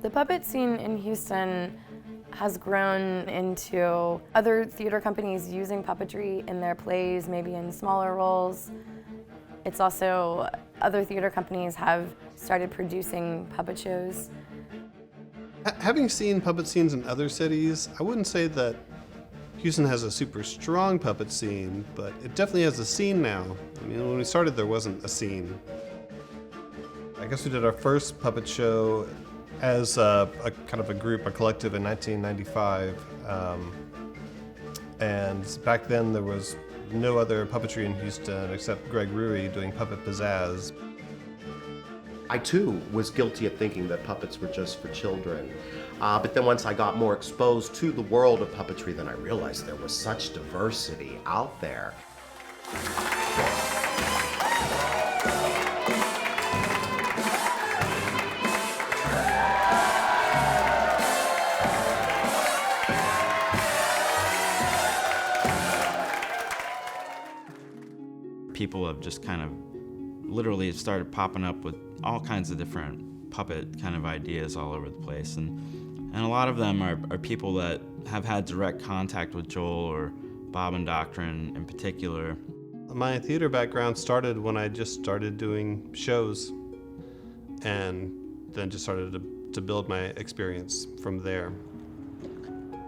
The puppet scene in Houston has grown into other theater companies using puppetry in their plays, maybe in smaller roles. It's also other theater companies have started producing puppet shows. Having seen puppet scenes in other cities, I wouldn't say that Houston has a super strong puppet scene, but it definitely has a scene now. I mean, when we started, there wasn't a scene. I guess we did our first puppet show as a kind of a group, a collective in 1995. And back then there was no other puppetry in Houston except Greg Ruhe doing Puppet Pizzazz. I too was guilty of thinking that puppets were just for children. But then once I got more exposed to the world of puppetry, then I realized there was such diversity out there. People have just kind of literally started popping up with all kinds of different puppet kind of ideas all over the place. And a lot of them are people that have had direct contact with Joel or Bobbindoctrin in particular. My theater background started when I just started doing shows and then just started to build my experience from there.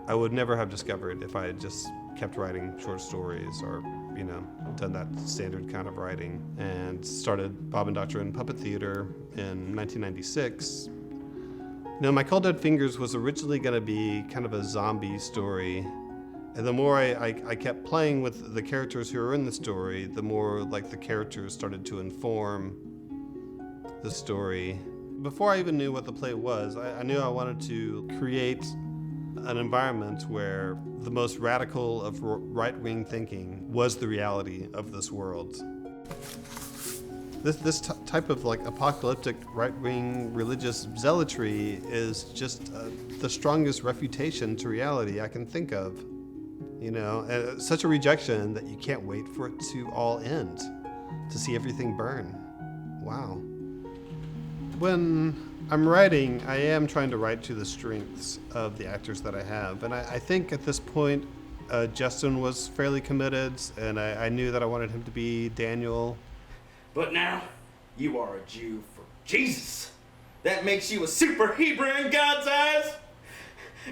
I would never have discovered if I had just kept writing short stories or, you know, done that standard kind of writing, and started Bobbindoctrin Puppet Theater in 1996. You know, My Cold Dead Fingers was originally going to be kind of a zombie story, and the more I kept playing with the characters who were in the story, the more like the characters started to inform the story. Before I even knew what the play was, I knew I wanted to create an environment where the most radical of right-wing thinking was the reality of this world. This type of like apocalyptic right-wing religious zealotry is just the strongest refutation to reality I can think of. You know, and such a rejection that you can't wait for it to all end, to see everything burn. Wow. When I'm writing, I am trying to write to the strengths of the actors that I have. And I think at this point, Justin was fairly committed, and I knew that I wanted him to be Daniel. But now, you are a Jew for Jesus. That makes you a super Hebrew in God's eyes.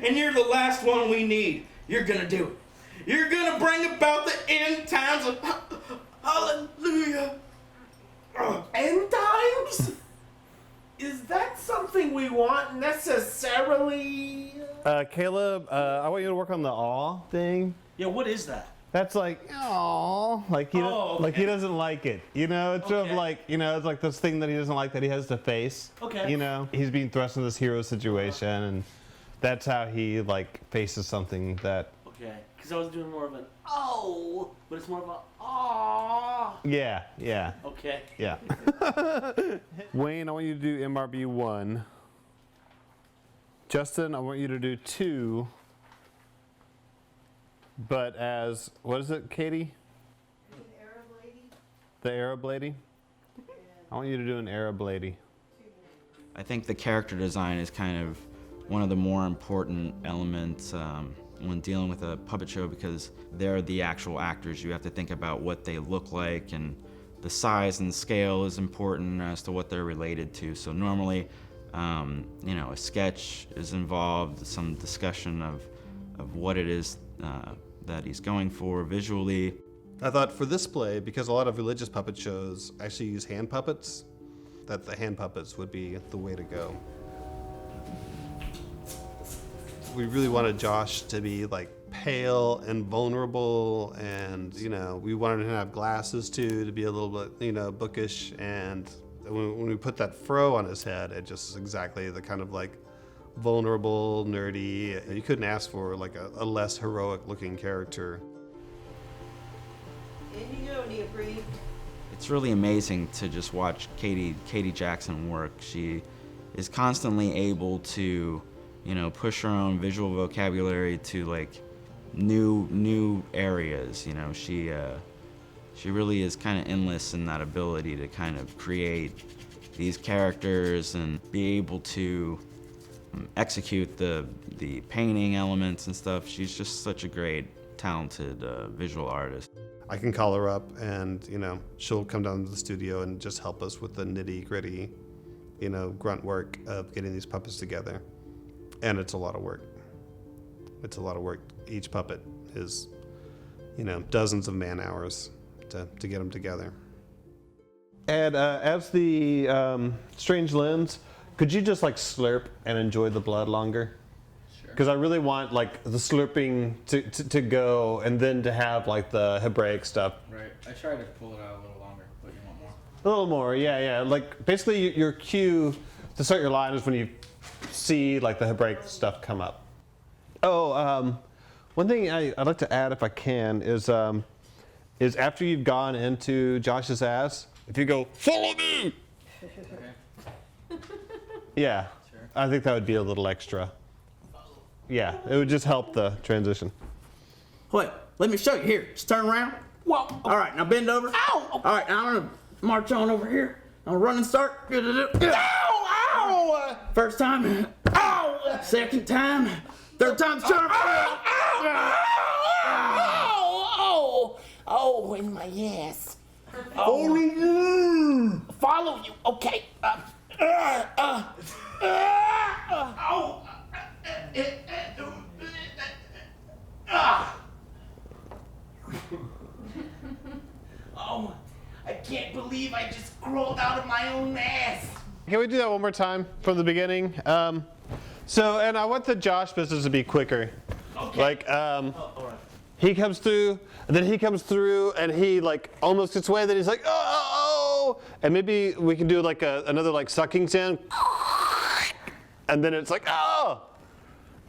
And you're the last one we need. You're gonna do it. You're gonna bring about the end times of hallelujah. End times? Is that something we want necessarily? Caleb, I want you to work on the awe thing. Yeah, what is that? That's like, oh, like he, like he doesn't like it. You know, it's sort of like, you know, it's like this thing that he doesn't like that he has to face. Okay. You know, he's being thrust in this hero situation, and that's how he like faces something that. Okay, because I was doing more of an oh, but it's more of a aw. Yeah, yeah. Okay. Yeah. Wayne, I want you to do MRB 1. Justin, I want you to do 2. But as, what is it, Katie? An Arab lady. The Arab lady? I want you to do an Arab lady. I think the character design is kind of one of the more important elements when dealing with a puppet show, because they're the actual actors. You have to think about what they look like, and the size and scale is important as to what they're related to. So normally, you know, a sketch is involved, some discussion of what it is that he's going for visually. I thought for this play, because a lot of religious puppet shows actually use hand puppets, that the hand puppets would be the way to go. We really wanted Josh to be like pale and vulnerable, and you know, we wanted him to have glasses too, to be a little bit, you know, bookish. And when we put that fro on his head, it just is exactly the kind of like vulnerable, nerdy. You couldn't ask for like a less heroic looking character. In you go, Neoprene. It's really amazing to just watch Katie Jackson work. She is constantly able to, you know, push her own visual vocabulary to like new areas. You know, she really is kind of endless in that ability to kind of create these characters and be able to execute the painting elements and stuff. She's just such a great, talented visual artist. I can call her up and, she'll come down to the studio and just help us with the nitty-gritty, grunt work of getting these puppets together. And it's a lot of work. It's a lot of work. Each puppet is, dozens of man hours to get them together. And as the strange lens, could you just slurp and enjoy the blood longer? Sure. Because I really want the slurping to go, and then to have the Hebraic stuff. Right. I tried to pull it out a little longer, but you want more? A little more, yeah. Basically your cue to start your line is when you see the Hebraic stuff come up. Oh, one thing I'd like to add, if I can, is after you've gone into Josh's ass, if you go, follow me! Yeah, sure. I think that would be a little extra. Yeah, it would just help the transition. Wait, let me show you here. Just turn around. Whoa. All right, now bend over. Ow! All right, now I'm gonna march on over here. I'll run and start. Ow! Ow! First time. Ow! Second time. Third time's charm. Ow! Ow! Oh, in my ass. Follow you. Okay. Oh, I can't believe I just crawled out of my own ass. Can we do that one more time from the beginning? And I want the Josh business to be quicker. Okay. He comes through, and then he comes through, and he almost gets away. Then he's like, oh, and maybe we can do another sucking sound, and then it's oh,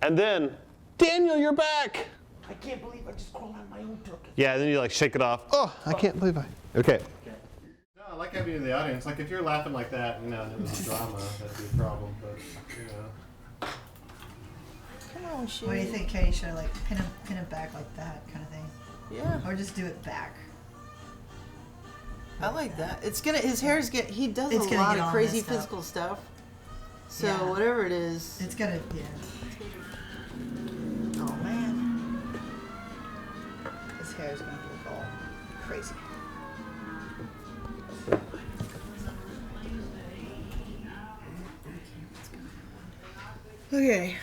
and then Daniel, you're back. I can't believe I just crawled out of my own turkey. Yeah, and then you shake it off. Oh, I can't believe I. Okay. No, I like having you in the audience. If you're laughing like that, and it was a drama, that'd be a problem. But Come on, shoot. What do you think, Katie? Should I pin him back like that kind of thing? Yeah. Or just do it back? I like that. His hair's he does a lot of crazy physical stuff. So whatever it is. It's gonna, Oh man. His hair's gonna look all crazy. Okay.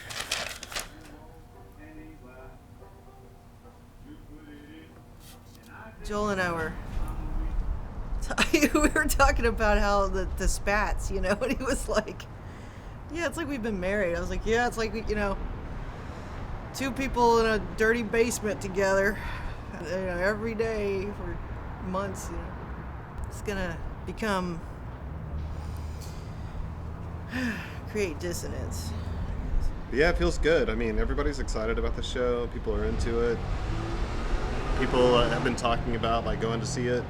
Joel and I were talking about how the spats, and he was like, yeah, it's like we've been married. I was like, yeah, it's like, two people in a dirty basement together, every day for months, It's gonna create dissonance. Yeah, it feels good. Everybody's excited about the show. People are into it. People have been talking about going to see it.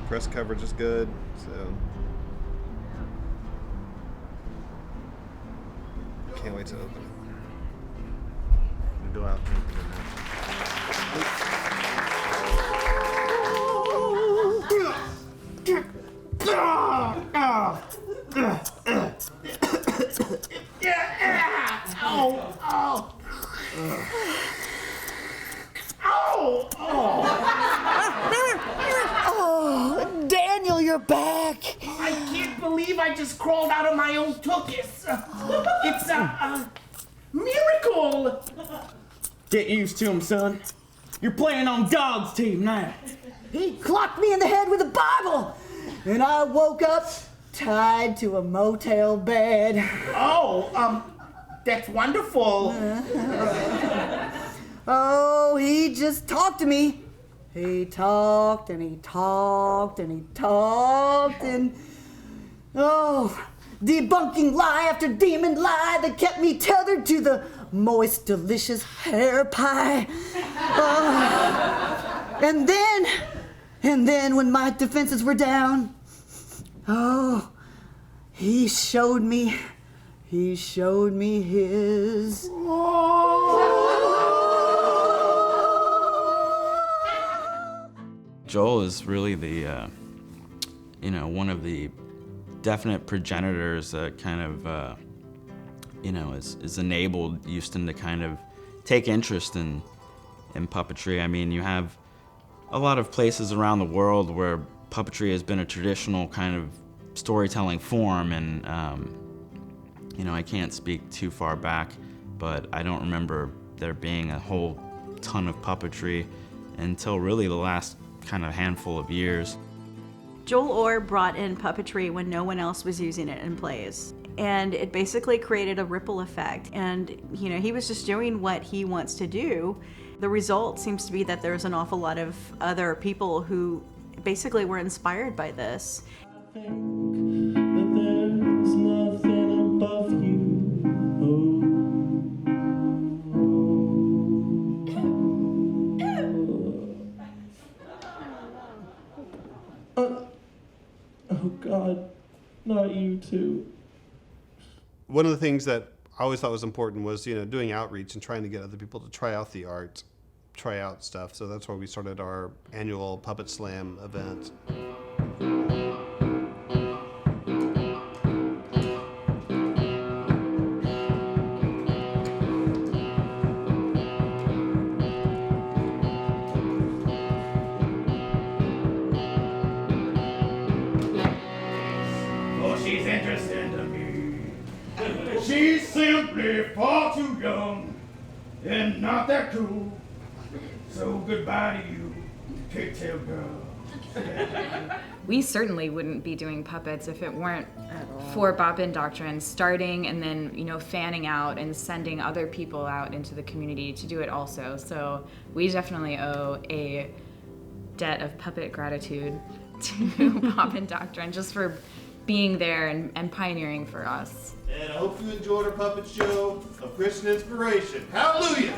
Press coverage is good, so can't wait to open it. I'm gonna go out and open it Oh, Daniel, you're back. I can't believe I just crawled out of my own tuchus. It's a miracle. Get used to him, son. You're playing on Dog's team now. He clocked me in the head with a Bible, and I woke up tied to a motel bed. Oh, that's wonderful. Oh, he just talked to me. He talked and he talked and he talked and debunking lie after demon lie that kept me tethered to the moist, delicious hair pie. And then when my defenses were down, he showed me his. Joel is really the, one of the definite progenitors that kind of has enabled Houston to kind of take interest in puppetry. I mean, you have a lot of places around the world where puppetry has been a traditional kind of storytelling form, and I can't speak too far back, but I don't remember there being a whole ton of puppetry until really the last kind of handful of years. Joel Orr brought in puppetry when no one else was using it in plays. And it basically created a ripple effect. And, he was just doing what he wants to do. The result seems to be that there's an awful lot of other people who basically were inspired by this. I think that there's nothing above you. Oh God, not you too. One of the things that I always thought was important was, doing outreach and trying to get other people to try out the art, try out stuff. So that's where we started our annual Puppet Slam event. She's interesting to me. She's simply far too young and not that cool. So goodbye to you, pigtail girl. We certainly wouldn't be doing puppets if it weren't for Bobbindoctrin starting and then, fanning out and sending other people out into the community to do it also. So we definitely owe a debt of puppet gratitude to Bobbindoctrin just for being there and pioneering for us. And I hope you enjoyed our puppet show of Christian inspiration. Hallelujah!